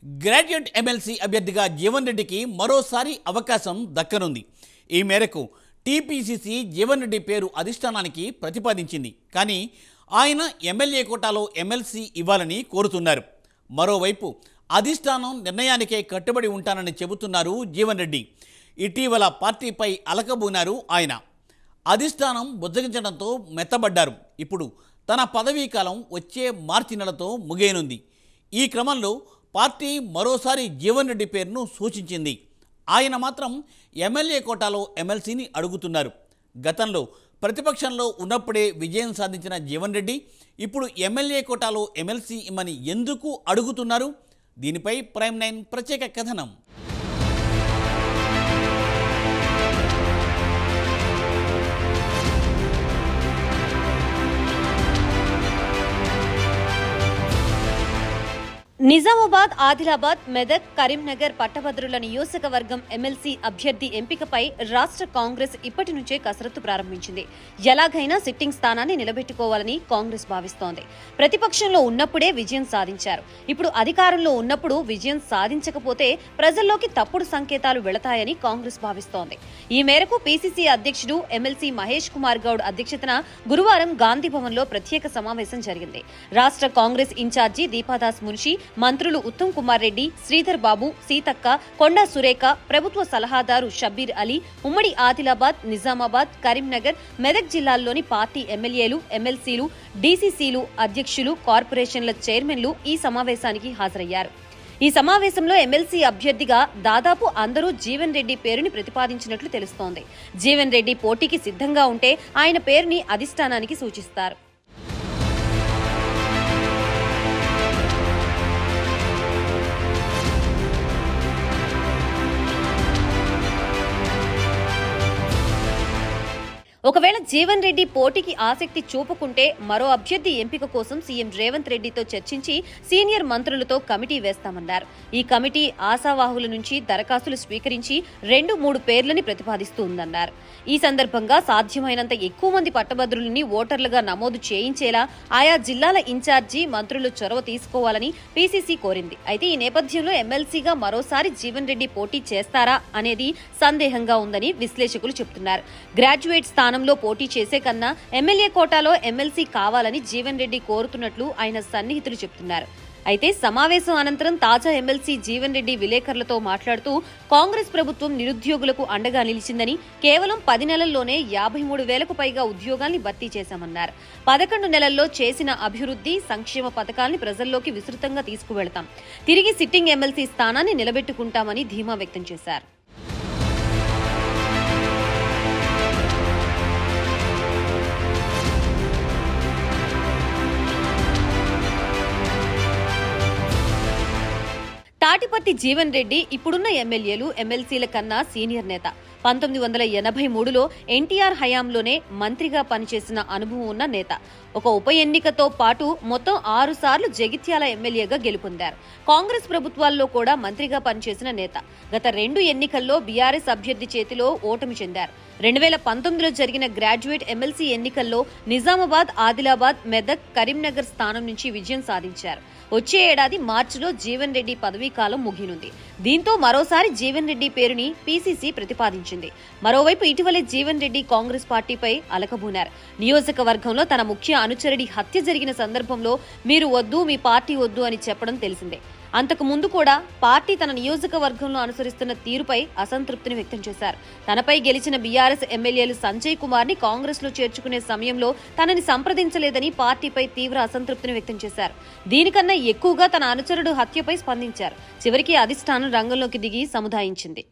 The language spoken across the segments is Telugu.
గ్రాడ్యుయేట్ ఎమ్మెల్సీ అభ్యర్థిగా జీవన్ రెడ్డికి మరోసారి అవకాశం దక్కనుంది. ఈ మేరకు టీపీసీసీ జీవన్ రెడ్డి పేరు అధిష్టానానికి ప్రతిపాదించింది. కానీ ఆయన ఎమ్మెల్యే కోటాలో ఎమ్మెల్సీ ఇవ్వాలని కోరుతున్నారు. మరోవైపు అధిష్టానం నిర్ణయానికే కట్టుబడి ఉంటానని చెబుతున్నారు జీవన్ రెడ్డి. ఇటీవల పార్టీపై అలకబూనారు ఆయన. అధిష్టానం బుజ్జగించడంతో మెత్తబడ్డారు. ఇప్పుడు తన పదవీ కాలం వచ్చే మార్చి నెలతో ముగియనుంది. ఈ క్రమంలో పార్టీ మరోసారి జీవన్ రెడ్డి పేరును సూచించింది. ఆయన మాత్రం ఎమ్మెల్యే కోటాలో ఎమ్మెల్సీని అడుగుతున్నారు. గతంలో ప్రతిపక్షంలో ఉన్నప్పుడే విజయం సాధించిన జీవన్ రెడ్డి ఇప్పుడు ఎమ్మెల్యే కోటాలో ఎమ్మెల్సీ ఇమ్మని ఎందుకు అడుగుతున్నారు? దీనిపై ప్రైమ్ 9 ప్రత్యేక కథనం. నిజామాబాద్, ఆదిలాబాద్, మెదక్, కరీంనగర్ పట్టభద్రుల నియోజకవర్గం ఎమ్మెల్సీ అభ్యర్థి ఎంపికపై రాష్ట్ర కాంగ్రెస్ ఇప్పటి నుంచే కసరత్తు ప్రారంభించింది. ఎలాగైనా సిట్టింగ్ స్థానాన్ని నిలబెట్టుకోవాలని కాంగ్రెస్ భావిస్తోంది. ప్రతిపక్షంలో ఉన్నప్పుడే విజయం సాధించారు. ఇప్పుడు అధికారంలో ఉన్నప్పుడు విజయం సాధించకపోతే ప్రజల్లోకి తప్పుడు సంకేతాలు వెళతాయని కాంగ్రెస్ భావిస్తోంది. ఈ మేరకు పీసీసీ అధ్యక్షుడు ఎమ్మెల్సీ మహేష్ కుమార్ గౌడ్ అధ్యక్షతన గురువారం గాంధీభవన్లో ప్రత్యేక సమావేశం జరిగింది. రాష్ట్ర కాంగ్రెస్ ఇన్ఛార్జి దీపాదాస్ మున్షి, మంత్రులు ఉత్తమ్ కుమార్ రెడ్డి, శ్రీధర్ బాబు, సీతక్క, కొండా సురేఖ, ప్రభుత్వ సలహాదారు షబ్బీర్ అలీ, ఉమ్మడి ఆదిలాబాద్, నిజామాబాద్, కరీంనగర్, మెదక్ జిల్లాల్లోని పార్టీ ఎమ్మెల్యేలు, ఎమ్మెల్సీలు, డీసీసీలు, అధ్యక్షులు, కార్పొరేషన్ల చైర్మన్లు ఈ సమావేశానికి హాజరయ్యారు. ఈ సమావేశంలో ఎమ్మెల్సీ అభ్యర్థిగా దాదాపు అందరూ జీవన్ రెడ్డి పేరుని ప్రతిపాదించినట్లు తెలుస్తోంది. జీవన్ రెడ్డి పోటీకి సిద్ధంగా ఉంటే ఆయన పేరుని అధిష్టానానికి సూచిస్తారు. ఒకవేళ జీవన్ రెడ్డి పోటీకి ఆసక్తి చూపుకుంటే మరో అభ్యర్థి ఎంపిక కోసం సీఎం రేవంత్ రెడ్డితో చర్చించి సీనియర్ మంత్రులతో కమిటీ వేస్తామన్నారు. ఈ కమిటీ ఆశావాహుల నుంచి దరఖాస్తులు స్వీకరించి 2-3 పేర్లని ప్రతిపాదిస్తుందన్నారు. ఈ సందర్భంగా సాధ్యమైనంత ఎక్కువ మంది పట్టభద్రులని ఓటర్లుగా నమోదు చేయించేలా ఆయా జిల్లాల ఇన్ఛార్జి మంత్రులు చొరవ తీసుకోవాలని పీసీసీ కోరింది. అయితే ఈ నేపథ్యంలో ఎమ్మెల్సీగా మరోసారి జీవన్ రెడ్డి పోటీ చేస్తారా అనేది సందేహంగా ఉందని విశ్లేషకులు చెబుతున్నారు. గ్రాడ్యుయేట్ స్థానంలో పోటీ చేసే కన్నా ఎమ్మెల్యే కోటాలో ఎమ్మెల్సీ కావాలని జీవన్ రెడ్డి కోరుతున్నట్లు ఆయన సన్నిహితులు చెబుతున్నారు. అయితే సమావేశం అనంతరం తాజా ఎమ్మెల్సీ జీవన్ రెడ్డి విలేకరులతో మాట్లాడుతూ కాంగ్రెస్ ప్రభుత్వం నిరుద్యోగులకు అండగా నిలిచిందని, కేవలం 10 నెలల్లోనే 53,000కు పైగా ఉద్యోగాల్ని భర్తీ చేశామన్నారు. 11 నెలల్లో చేసిన అభివృద్ధి, సంక్షేమ పథకాల్ని ప్రజల్లోకి విస్తృతంగా తీసుకువెళతాం. తిరిగి సిట్టింగ్ ఎమ్మెల్సీ స్థానాన్ని నిలబెట్టుకుంటామని ధీమా వ్యక్తం చేశారు. తాటిపర్తి జీవన్ రెడ్డి ఇప్పుడున్న ఎమ్మెల్యేలు, ఎమ్మెల్సీల కన్నా సీనియర్ నేత. 1983లో ఎన్టీఆర్ హయాంలోనే మంత్రిగా పనిచేసిన అనుభవం ఉన్న నేత. ఒక ఉప ఎన్నికతో పాటు మొత్తం 6 సార్లు జగిత్యాల ఎమ్మెల్యేగా గెలుపొందారు. కాంగ్రెస్ ప్రభుత్వాల్లో కూడా మంత్రిగా పనిచేసిన నేత. గత 2 ఎన్నికల్లో బీఆర్ఎస్ అభ్యర్థి చేతిలో ఓటమి చెందారు. 2019లో జరిగిన గ్రాడ్యుయేట్ ఎమ్మెల్సీ ఎన్నికల్లో నిజామాబాద్, ఆదిలాబాద్, మెదక్, కరీంనగర్ స్థానం నుంచి విజయం సాధించారు. వచ్చే ఏడాది మార్చిలో జీవన్ రెడ్డి పదవీ కాలం ముగినుంది. దీంతో మరోసారి జీవన్ రెడ్డి పేరుని పీసీసీ ప్రతిపాదించింది. మరోవైపు ఇటీవలే జీవన్ రెడ్డి కాంగ్రెస్ పార్టీపై అలకబూనారు. నియోజకవర్గంలో తన ముఖ్య అనుచరుడి హత్య జరిగిన సందర్భంలో మీరు వద్దు, మీ పార్టీ వద్దు అని చెప్పడం తెలిసిందే. అంతకు ముందు కూడా పార్టీ తన నియోజకవర్గంలో అనుసరిస్తున్న తీరుపై అసంతృప్తిని వ్యక్తం చేశారు. తనపై గెలిచిన బీఆర్ఎస్ ఎమ్మెల్యేలు సంజయ్ కుమార్ ని కాంగ్రెస్ లో చేర్చుకునే సమయంలో తనని సంప్రదించలేదని పార్టీపై తీవ్ర అసంతృప్తిని వ్యక్తం చేశారు. దీనికన్నా ఎక్కువగా తన అనుచరుడు హత్యపై స్పందించారు. చివరికి అధిష్టానం రంగంలోకి దిగి సముదాయించింది.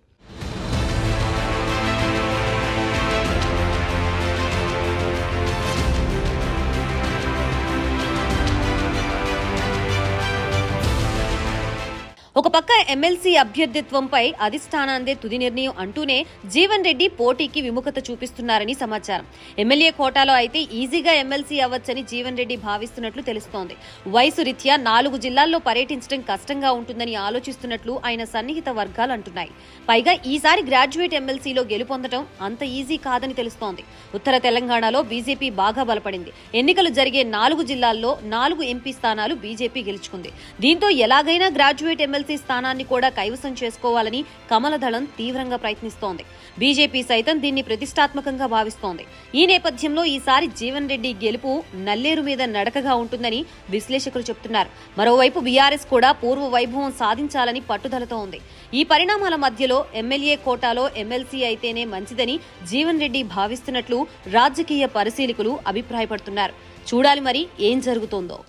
ఒక పక్క ఎమ్మెల్సీ అభ్యర్థిత్వంపై అధిష్టానాందే తుది నిర్ణయం అంటూనే జీవన్ రెడ్డి పోటీకి విముఖత చూపిస్తున్నారని సమాచారం. ఎమ్మెల్యే కోటాలో అయితే ఈజీగా ఎమ్మెల్సీ అవ్వచ్చని జీవన్ రెడ్డి భావిస్తున్నట్లు తెలుస్తోంది. వయసు రీత్యా 4 జిల్లాల్లో పర్యటించడం కష్టంగా ఉంటుందని ఆలోచిస్తున్నట్లు ఆయన సన్నిహిత వర్గాలు అంటున్నాయి. పైగా ఈసారి గ్రాడ్యుయేట్ ఎమ్మెల్సీలో గెలుపొందడం అంత ఈజీ కాదని తెలుస్తోంది. ఉత్తర తెలంగాణలో బీజేపీ బాగా బలపడింది. ఎన్నికలు జరిగే 4 జిల్లాల్లో 4 ఎంపీ స్థానాలు బీజేపీ గెలుచుకుంది. దీంతో ఎలాగైనా గ్రాడ్యుయేట్ ఎమ్మెల్సీ ఎమ్మెల్సీ స్థానాన్ని కూడా కైవసం చేసుకోవాలని కమలదళం తీవ్రంగా ప్రయత్నిస్తోంది. బీజేపీ సైతం దీన్ని ప్రతిష్టాత్మకంగా భావిస్తోంది. ఈ నేపథ్యంలో ఈసారి జీవన్ రెడ్డి గెలుపు నల్లేరు మీద నడకగా ఉంటుందని విశ్లేషకులు చెబుతున్నారు. మరోవైపు బీఆర్ఎస్ కూడా పూర్వ వైభవం సాధించాలని పట్టుదలతో ఉంది. ఈ పరిణామాల మధ్యలో ఎమ్మెల్యే కోటాలో ఎమ్మెల్సీ అయితేనే మంచిదని జీవన్ రెడ్డి భావిస్తున్నట్లు రాజకీయ పరిశీలకులు అభిప్రాయపడుతున్నారు. చూడాలి మరి ఏం జరుగుతోందో.